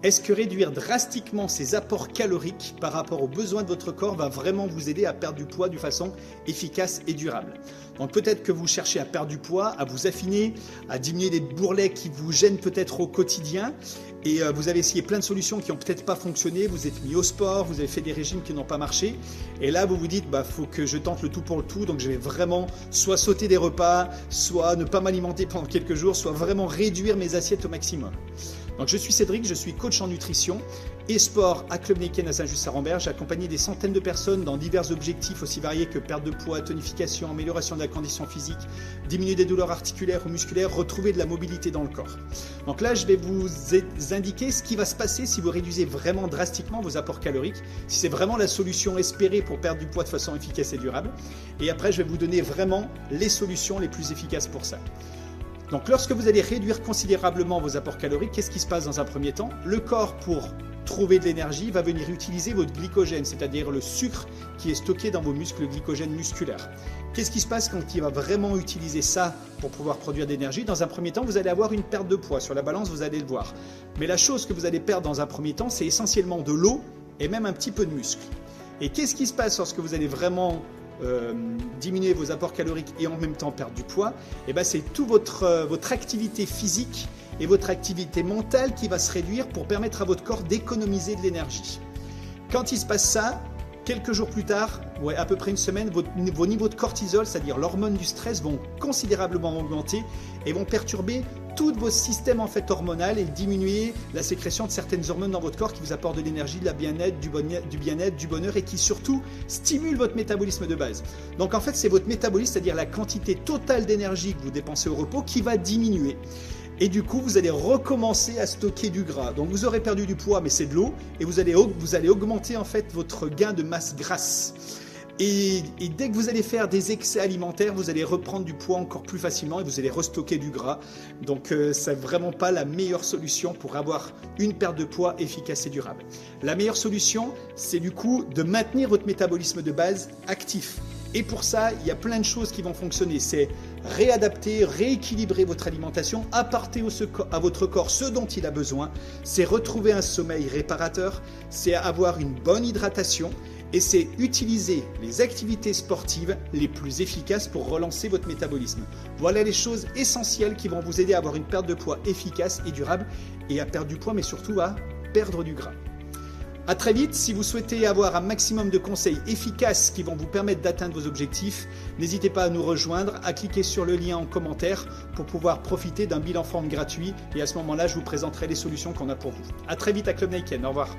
Est-ce que réduire drastiquement ses apports caloriques par rapport aux besoins de votre corps va vraiment vous aider à perdre du poids de façon efficace et durable? Donc peut-être que vous cherchez à perdre du poids, à vous affiner, à diminuer les bourrelets qui vous gênent peut-être au quotidien, et vous avez essayé plein de solutions qui n'ont peut-être pas fonctionné, vous êtes mis au sport, vous avez fait des régimes qui n'ont pas marché, et là vous vous dites faut que je tente le tout pour le tout, donc je vais vraiment soit sauter des repas, soit ne pas m'alimenter pendant quelques jours, soit vraiment réduire mes assiettes au maximum. Donc je suis Cédric, je suis coach en nutrition et sport à Club Naked à Saint-Just-Saint-Rambert. J'ai accompagné des centaines de personnes dans divers objectifs aussi variés que perte de poids, tonification, amélioration de la condition physique, diminuer des douleurs articulaires ou musculaires, retrouver de la mobilité dans le corps. Donc là, je vais vous indiquer ce qui va se passer si vous réduisez vraiment drastiquement vos apports caloriques, si c'est vraiment la solution espérée pour perdre du poids de façon efficace et durable. Et après, je vais vous donner vraiment les solutions les plus efficaces pour ça. Donc lorsque vous allez réduire considérablement vos apports caloriques, qu'est-ce qui se passe dans un premier temps? Le corps, pour trouver de l'énergie, va venir utiliser votre glycogène, c'est-à-dire le sucre qui est stocké dans vos muscles, le glycogène musculaire. Qu'est-ce qui se passe quand il va vraiment utiliser ça pour pouvoir produire de l'énergie? Dans un premier temps, vous allez avoir une perte de poids. Sur la balance, vous allez le voir. Mais la chose que vous allez perdre dans un premier temps, c'est essentiellement de l'eau et même un petit peu de muscle. Et qu'est-ce qui se passe lorsque vous allez vraiment diminuer vos apports caloriques et en même temps perdre du poids? C'est toute votre activité physique et votre activité mentale qui va se réduire pour permettre à votre corps d'économiser de l'énergie. Quand il se passe ça, quelques jours plus tard, à peu près une semaine, vos niveaux de cortisol, c'est-à-dire l'hormone du stress, vont considérablement augmenter et vont perturber tout vos systèmes hormonaux et diminuer la sécrétion de certaines hormones dans votre corps qui vous apportent de l'énergie, de la bien-être, du bien-être, du bonheur et qui surtout stimulent votre métabolisme de base. Donc en fait, c'est votre métabolisme, c'est-à-dire la quantité totale d'énergie que vous dépensez au repos qui va diminuer. Et du coup, vous allez recommencer à stocker du gras. Donc vous aurez perdu du poids, mais c'est de l'eau, et vous allez augmenter en fait votre gain de masse grasse. Et dès que vous allez faire des excès alimentaires, vous allez reprendre du poids encore plus facilement et vous allez restocker du gras. Donc c'est vraiment pas la meilleure solution pour avoir une perte de poids efficace et durable. La meilleure solution, c'est du coup de maintenir votre métabolisme de base actif. Et pour ça, il y a plein de choses qui vont fonctionner. C'est réadapter, rééquilibrer votre alimentation, apporter à votre corps ce dont il a besoin. C'est retrouver un sommeil réparateur, c'est avoir une bonne hydratation et c'est utiliser les activités sportives les plus efficaces pour relancer votre métabolisme. Voilà les choses essentielles qui vont vous aider à avoir une perte de poids efficace et durable et à perdre du poids, mais surtout à perdre du gras. A très vite. Si vous souhaitez avoir un maximum de conseils efficaces qui vont vous permettre d'atteindre vos objectifs, n'hésitez pas à nous rejoindre, à cliquer sur le lien en commentaire pour pouvoir profiter d'un bilan forme gratuit et à ce moment-là, je vous présenterai les solutions qu'on a pour vous. A très vite à Club Naked. Au revoir.